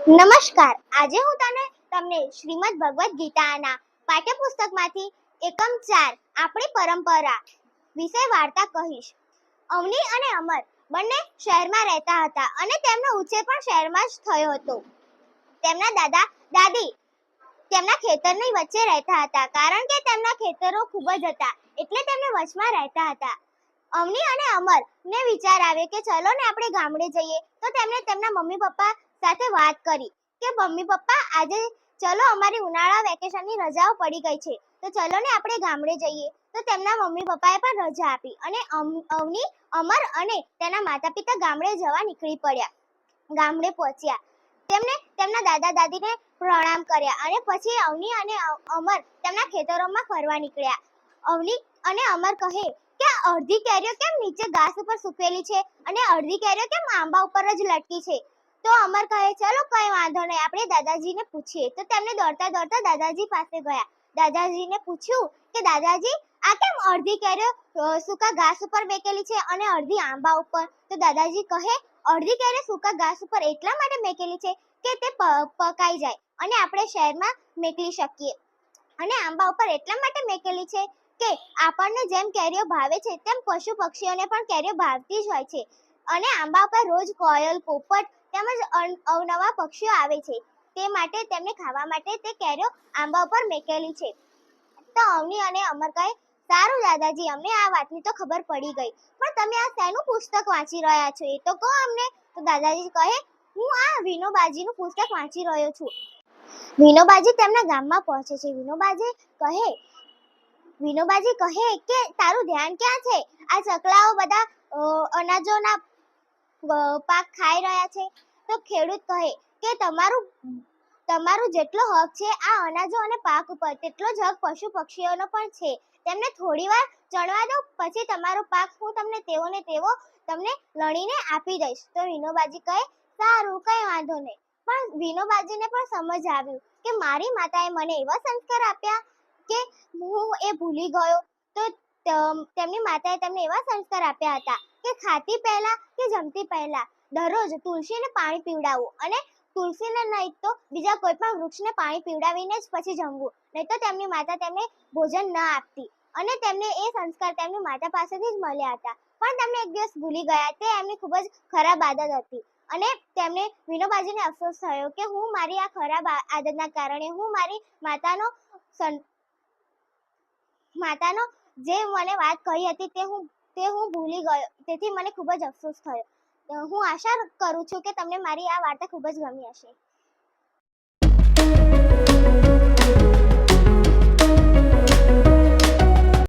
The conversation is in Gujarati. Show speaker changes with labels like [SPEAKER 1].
[SPEAKER 1] નમસ્કાર. આજે હું તમને શ્રીમદ ભગવદ્ ગીતાના પાઠ્યપુસ્તકમાંથી એકમ 4 આપણી પરંપરા વિશે વાર્તા કહીશ. અવની અને અમર બંને શહેરમાં રહેતા હતા અને તેમનો ઉછેર પણ શહેરમાં જ થયો હતો. તેમના દાદા દાદી તેમના ખેતરની વચ્ચે રહેતા હતા. કારણ કે તેમના ખેતરો ખૂબ જ હતા એટલે તેમને વચમાં રહેતા હતા. અવની અને અમર ને વિચાર આવ્યો કે ચલો ને આપણે ગામડે જઈએ. તો તેમણે તેમના મમ્મી પપ્પા સાથે વાત કરી કે મમ્મી પપ્પા આજે ચલો અમારી ઉનાળા વેકેશનની રજાઓ પડી ગઈ છે તો ચલો ને આપણે ગામડે જઈએ. તો તેમના મમ્મી પપ્પાએ પણ રજા આપી અને અવની અમર અને તેના માતા પિતા ગામડે જવા નીકળી પડ્યા. ગામડે પહોંચ્યા તેમને તેમના દાદા દાદીને પ્રણામ કર્યા અને પછી અવની અને અમર તેમના ખેતરોમાં ફરવા નીકળ્યા. અવની અને અમર કહે કે અડધી કેરીઓ કેમ નીચે ઘાસ ઉપર સૂકેલી છે અને અડધી કેરીઓ કેમ આંબા ઉપર જ લટકી છે. તો અમર કહે ચલો કઈ વાંધો નહીં, આપણે દાદાજીને પૂછીએ. તો તેમને દોડતા દોડતા દાદાજી પાસે ગયા. દાદાજીને પૂછ્યું કે દાદાજી આ કેમ અડધી કેરીઓ સૂકા ઘાસ ઉપર મેકેલી છે અને અડધી આંબા ઉપર. તો દાદાજી કહે અડધી કેરીઓ સૂકા ઘાસ ઉપર એટલા માટે મેકેલી છે કે તે પકાઈ જાય અને આપણે શહેરમાં મેકલી શકીએ, અને આંબા ઉપર એટલા માટે મેકેલી છે કે આપણને જેમ કેરીઓ ભાવે છે તેમ પશુ પક્ષીઓને પણ કેરીઓ ભાવતી જ હોય છે. અને આંબા ઉપર રોજ કોયલ, પોપટ તેમજ અવનવા પક્ષીઓ આવે છે, તે માટે તેમને ખાવા માટે તે કેરીઓ આંબા ઉપર મેકેલી છે. તો અવની અને અમર કહે સારું દાદાજી, અમને આ વાતની તો ખબર પડી ગઈ, પણ તમે આ શેનું પુસ્તક વાંચી રહ્યા છો એ તો કહો અમને. તો દાદાજી કહે હું આ વિનોબાજીનું પુસ્તક વાંચી રહ્યો છું. વિનોબાજી તેમના ગામમાં પહોંચે છે. વિનોબાજી કહે કે તારું ધ્યાન ક્યાં છે? આ ચકલાઓ બધા અનાજોના પાક ખાઈ રહ્યા છે. તો ખેડૂત કહે કે તમારું જેટલો હક છે આ અનાજો અને પાક ઉપર, તેટલો જ હક પશુ પક્ષીઓનો પણ છે. તેમને થોડી વાર ચણવા દો, પછી તમારો પાક હું તમને તેવો ને તેવો તમને લણીને આપી દઈશ. તો વિનોબાજી કહે સારું, કઈ વાંધો નહીં. પણ વિનોબાજીને પણ સમજ આવ્યું કે મારી માતાએ મને એવા સંસ્કાર આપ્યા કે હું એ ભૂલી ગયો. તો તેમની માતાએ તેમને એવા સંસ્કાર આપ્યા હતા કે ખાતી પહેલા કે જમતી પહેલા દરરોજ તુલસીને પાણી પીવડાવવું, અને તુલસીને નહીં તો બીજા કોઈ પણ વૃક્ષને પાણી પીવડાવીને જ પછી જમવું, નહીં તો તેમની માતા તેમને ભોજન ન આપતી. અને તેમને એ સંસ્કાર તેમની માતા પાસેથી જ મળ્યા હતા, પણ તેમને એક દિવસ ભૂલી ગયા. તે એમની ખૂબ જ ખરાબ આદત હતી અને તેમને વિનોબાજીને અફસોસ થયો કે હું મારી આ ખરાબ આદતના કારણે હું મારી માતાનો જે મને વાત કહી હતી તે હું ભૂલી ગયો. તેથી મને ખૂબ જ અફસોસ થયો. હું આશા કરું છું કે તમને મારી આ વાર્તા ખૂબ જ ગમી હશે.